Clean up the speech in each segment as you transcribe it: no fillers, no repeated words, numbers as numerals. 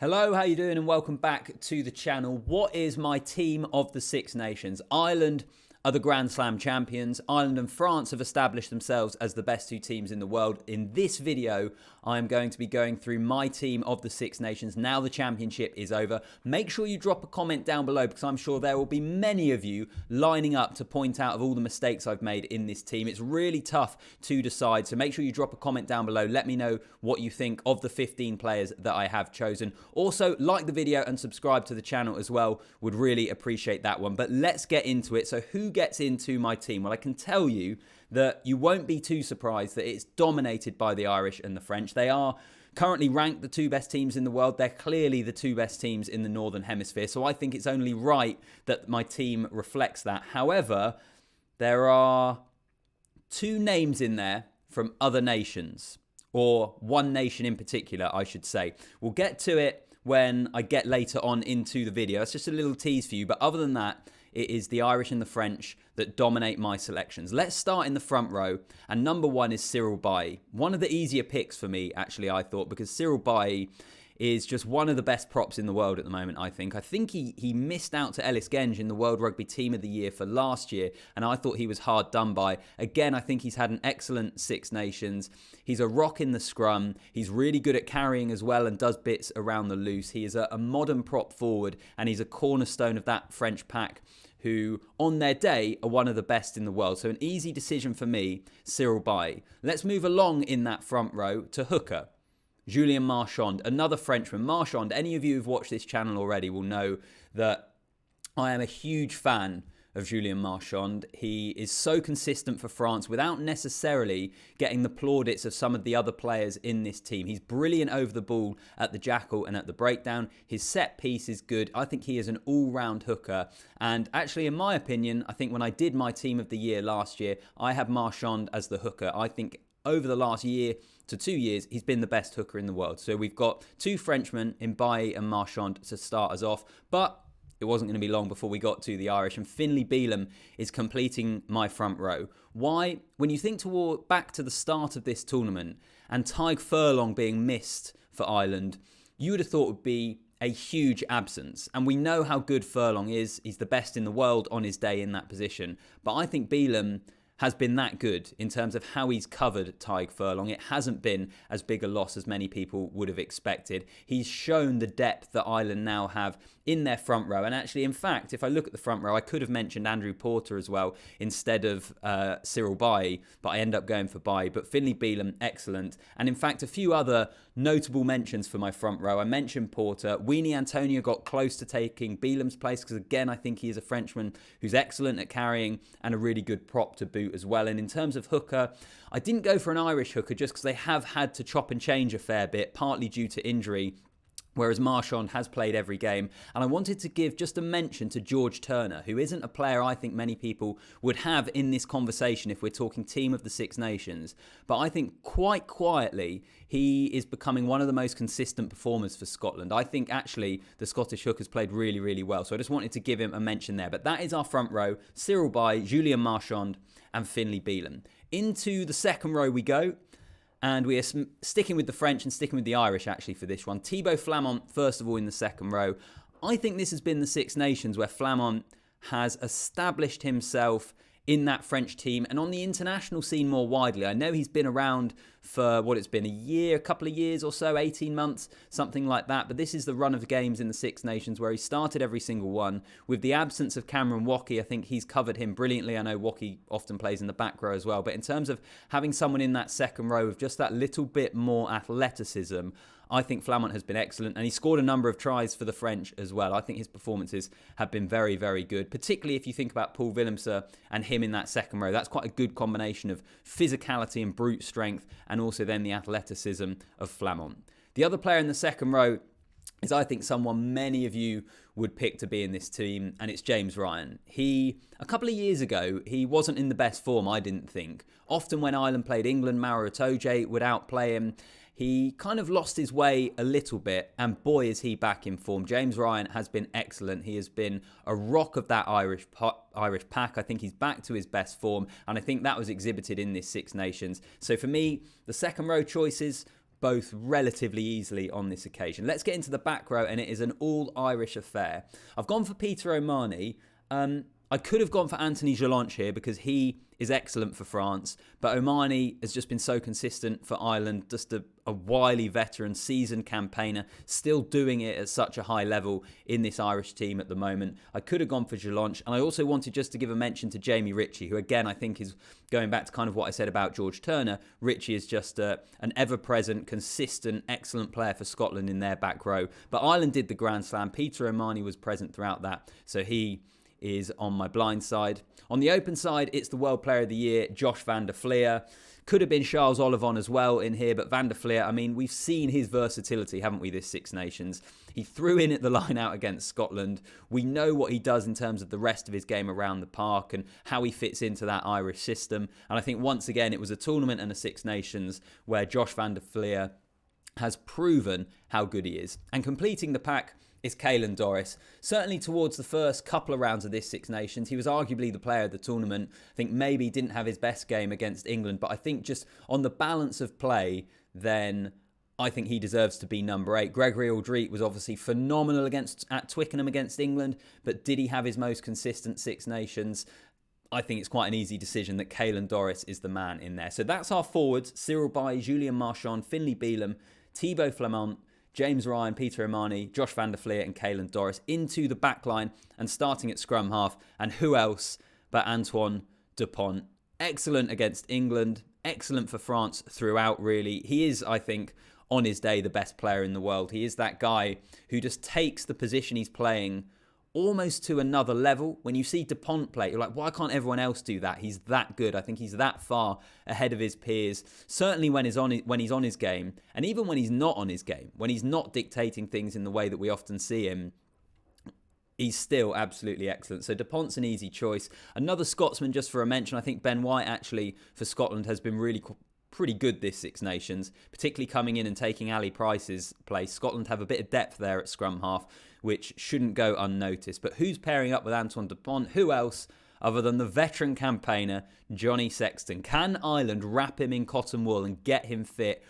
Hello, how you doing? And welcome back to the channel. What is my team of the Six Nations? Ireland are the Grand Slam champions. Ireland and France have established themselves as the best two teams in the world. In this video, I am going to be going through my team of the Six Nations. Now the championship is over. Make sure you drop a comment down below because I'm sure there will be many of you lining up to point out of all the mistakes I've made in this team. It's really tough to decide, so make sure you drop a comment down below. Let me know what you think of the 15 players that I have chosen. Also, like the video and subscribe to the channel as well. Would really appreciate that one. But let's get into it. So who gets into my team? Well, I can tell you that you won't be too surprised that it's dominated by the Irish and the French. They are currently ranked the two best teams in the world. They're clearly the two best teams in the Northern Hemisphere. So I think it's only right that my team reflects that. However, there are two names in there from other nations, or one nation in particular, I should say. We'll get to it when I get later on into the video. It's just a little tease for you. But other than that, it is the Irish and the French that dominate my selections. Let's start in the front row. And number one is Cyril Baille. One of the easier picks for me, actually, I thought, because Cyril Baille is just one of the best props in the world at the moment, I think. I think he missed out to Ellis Genge in the World Rugby Team of the Year for last year, and I thought he was hard done by. Again, I think he's had an excellent Six Nations. He's a rock in the scrum. He's really good at carrying as well and does bits around the loose. He is a modern prop forward, and he's a cornerstone of that French pack who, on their day, are one of the best in the world. So an easy decision for me, Cyril Baille. Let's move along in that front row to hooker. Julien Marchand, another Frenchman. Marchand, any of you who've watched this channel already will know that I am a huge fan of Julien Marchand. He is so consistent for France without necessarily getting the plaudits of some of the other players in this team. He's brilliant over the ball at the jackal and at the breakdown. His set piece is good. I think he is an all-round hooker. And actually, in my opinion, I think when I did my team of the year last year, I had Marchand as the hooker. I think over the last year to 2 years, he's been the best hooker in the world. So we've got two Frenchmen in Baille and Marchand to start us off. But it wasn't going to be long before we got to the Irish, and Finlay Bealham is completing my front row. Why? When you think back to the start of this tournament and Tadhg Furlong being missed for Ireland, you would have thought it would be a huge absence. And we know how good Furlong is. He's the best in the world on his day in that position. But I think Bealham has been that good in terms of how he's covered Tadhg Furlong. It hasn't been as big a loss as many people would have expected. He's shown the depth that Ireland now have in their front row. And actually, in fact, if I look at the front row, I could have mentioned Andrew Porter as well instead of Cyril Baille, but I end up going for Baille. But Finlay Bealham, excellent. And in fact, a few other notable mentions for my front row. I mentioned Porter. Weenie Antonio got close to taking Bealham's place because, again, I think he is a Frenchman who's excellent at carrying and a really good prop to boot as well. And in terms of hooker, I didn't go for an Irish hooker just because they have had to chop and change a fair bit, partly due to injury, whereas Marchand has played every game. And I wanted to give just a mention to George Turner, who isn't a player I think many people would have in this conversation if we're talking team of the Six Nations. But I think quite quietly, he is becoming one of the most consistent performers for Scotland. I think actually the Scottish hooker's played really, really well. So I just wanted to give him a mention there. But that is our front row: Cyril Baille, Julien Marchand and Finlay Bealham. Into the second row we go. And we are sticking with the French and sticking with the Irish, actually, for this one. Thibault Flament, first of all, in the second row. I think this has been the Six Nations where Flament has established himself in that French team and on the international scene more widely. I know he's been around for, what it's been, a year, a couple of years or so, 18 months, something like that. But this is the run of games in the Six Nations where he started every single one. With the absence of Cameron Woki, I think he's covered him brilliantly. I know Woki often plays in the back row as well. But in terms of having someone in that second row with just that little bit more athleticism, I think Flament has been excellent, and he scored a number of tries for the French as well. I think his performances have been very, very good, particularly if you think about Paul Willemse and him in that second row. That's quite a good combination of physicality and brute strength, and also then the athleticism of Flament. The other player in the second row is, I think, someone many of you would pick to be in this team, and it's James Ryan. A couple of years ago, he wasn't in the best form, I didn't think. Often when Ireland played England, Maro Itoje would outplay him. He kind of lost his way a little bit, and boy, is he back in form. James Ryan has been excellent. He has been a rock of that Irish pack. I think he's back to his best form, and I think that was exhibited in this Six Nations. So for me, the second row choices: both relatively easily on this occasion. Let's get into the back row, and it is an all-Irish affair. I've gone for Peter O'Mahony. I could have gone for Anthony Jelonch here because he is excellent for France, but O'Mahony has just been so consistent for Ireland, just a wily veteran, seasoned campaigner, still doing it at such a high level in this Irish team at the moment. I could have gone for Jelonch, and I also wanted just to give a mention to Jamie Ritchie, who again I think is going back to kind of what I said about George Turner. Ritchie is just an ever-present, consistent, excellent player for Scotland in their back row. But Ireland did the Grand Slam. Peter O'Mahony was present throughout that, so he is on my blind side. On the open side, it's the World Player of the Year, Josh Van Der Flier. Could have been Charles Ollivon as well in here, but Van Der Flier, I mean, we've seen his versatility, haven't we, this Six Nations? He threw in at the line out against Scotland. We know what he does in terms of the rest of his game around the park and how he fits into that Irish system. And I think once again, it was a tournament and a Six Nations where Josh Van Der Flier has proven how good he is. And completing the pack is Caelan Doris. Certainly towards the first couple of rounds of this Six Nations, he was arguably the player of the tournament. I think maybe he didn't have his best game against England, but I think just on the balance of play, then I think he deserves to be number 8. Gregory Aldrete was obviously phenomenal at Twickenham against England, but did he have his most consistent Six Nations? I think it's quite an easy decision that Caelan Doris is the man in there. So that's our forwards: Cyril Baille, Julien Marchand, Finlay Bealham, Thibault Flament, James Ryan, Peter O'Mahony, Josh Van Der Flier and Caelan Doris into the back line and starting at scrum half. And who else but Antoine Dupont? Excellent against England, excellent for France throughout, really. He is, I think, on his day, the best player in the world. He is that guy who just takes the position he's playing almost to another level. When you see Dupont play, you're like, why can't everyone else do that? He's that good. I think he's that far ahead of his peers. Certainly when he's on his game, and even when he's not on his game, when he's not dictating things in the way that we often see him, he's still absolutely excellent. So Dupont's an easy choice. Another Scotsman, just for a mention, I think Ben White actually for Scotland has been really pretty good this Six Nations, particularly coming in and taking Ali Price's place. Scotland have a bit of depth there at scrum half, which shouldn't go unnoticed. But who's pairing up with Antoine Dupont? Who else other than the veteran campaigner, Johnny Sexton? Can Ireland wrap him in cotton wool and get him fit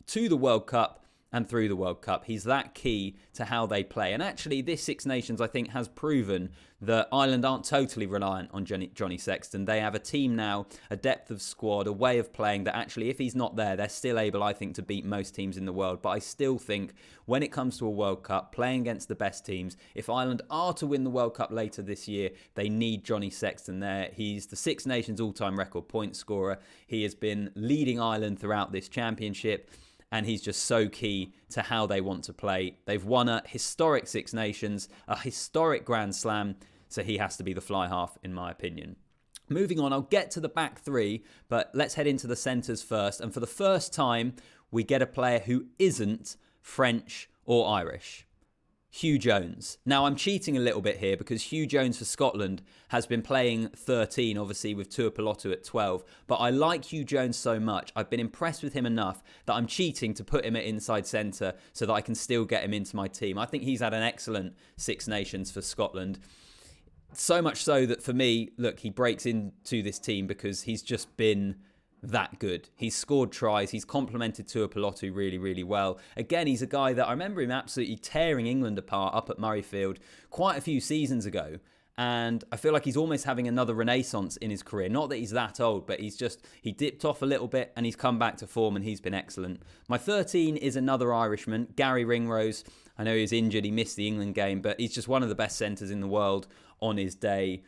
to the World Cup and through the World Cup? He's that key to how they play. And actually, this Six Nations, I think, has proven that Ireland aren't totally reliant on Johnny Sexton. They have a team now, a depth of squad, a way of playing that actually, if he's not there, they're still able, I think, to beat most teams in the world. But I still think when it comes to a World Cup, playing against the best teams, if Ireland are to win the World Cup later this year, they need Johnny Sexton there. He's the Six Nations all-time record point scorer. He has been leading Ireland throughout this championship, and he's just so key to how they want to play. They've won a historic Six Nations, a historic Grand Slam, so he has to be the fly half, in my opinion. Moving on, I'll get to the back three, but let's head into the centres first. And for the first time, we get a player who isn't French or Irish. Huw Jones. Now, I'm cheating a little bit here because Huw Jones for Scotland has been playing 13, obviously, with Tuipulotu at 12. But I like Huw Jones so much. I've been impressed with him enough that I'm cheating to put him at inside centre so that I can still get him into my team. I think he's had an excellent Six Nations for Scotland. So much so that for me, look, he breaks into this team because he's just been that good. He's scored tries. He's complemented Tuipulotu really, really well. Again, he's a guy that I remember him absolutely tearing England apart up at Murrayfield quite a few seasons ago. And I feel like he's almost having another renaissance in his career. Not that he's that old, but he dipped off a little bit and he's come back to form and he's been excellent. My 13 is another Irishman, Gary Ringrose. I know he was injured. He missed the England game, but he's just one of the best centres in the world on his day.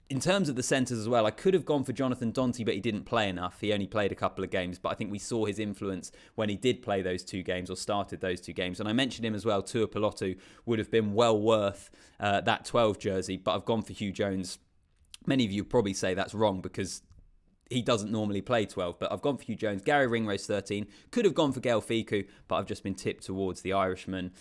In terms of the centres as well, I could have gone for Jonathan Donty, but he didn't play enough. He only played a couple of games, but I think we saw his influence when he did play those two games or started those two games. And I mentioned him as well. Tuipulotu would have been well worth that 12 jersey, but I've gone for Huw Jones. Many of you probably say that's wrong because he doesn't normally play 12, but I've gone for Huw Jones. Gary Ringrose, 13. Could have gone for Gael Fickou, but I've just been tipped towards the Irishman.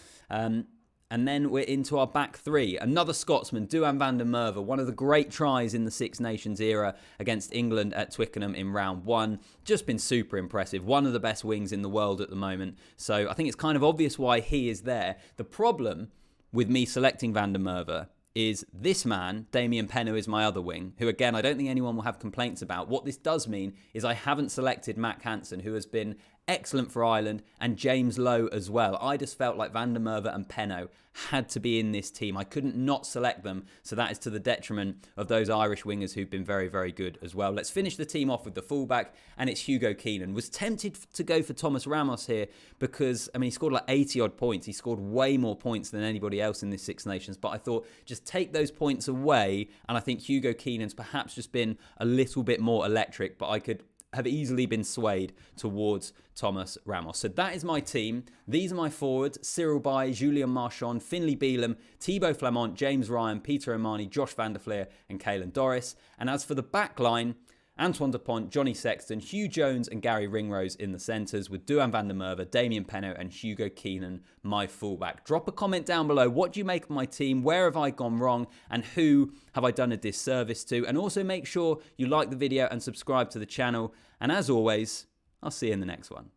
And then we're into our back three. Another Scotsman, Duhan Van Der Merwe, one of the great tries in the Six Nations era against England at Twickenham in round one. Just been super impressive. One of the best wings in the world at the moment. So I think it's kind of obvious why he is there. The problem with me selecting Van Der Merwe is this man, Damian Penaud, is my other wing, who again, I don't think anyone will have complaints about. What this does mean is I haven't selected Mack Hansen, who has been excellent for Ireland, and James Lowe as well. I just felt like Van Der Merwe and Penaud had to be in this team. I couldn't not select them, so that is to the detriment of those Irish wingers who've been very, very good as well. Let's finish the team off with the fullback, and it's Hugo Keenan. Was tempted to go for Thomas Ramos here because, I mean, he scored like 80-odd points. He scored way more points than anybody else in this Six Nations, but I thought just take those points away, and I think Hugo Keenan's perhaps just been a little bit more electric, but I could have easily been swayed towards Thomas Ramos. So that is my team. These are my forwards: Cyril Baille, Julien Marchand, Finlay Bealham, Thibault Flament, James Ryan, Peter O'Mahony, Josh Van Der Flier and Caelan Doris. And as for the back line, Antoine Dupont, Johnny Sexton, Huw Jones and Gary Ringrose in the centres, with Duhan Van Der Merwe, Damian Penaud and Hugo Keenan, my fullback. Drop a comment down below. What do you make of my team? Where have I gone wrong? And who have I done a disservice to? And also make sure you like the video and subscribe to the channel. And as always, I'll see you in the next one.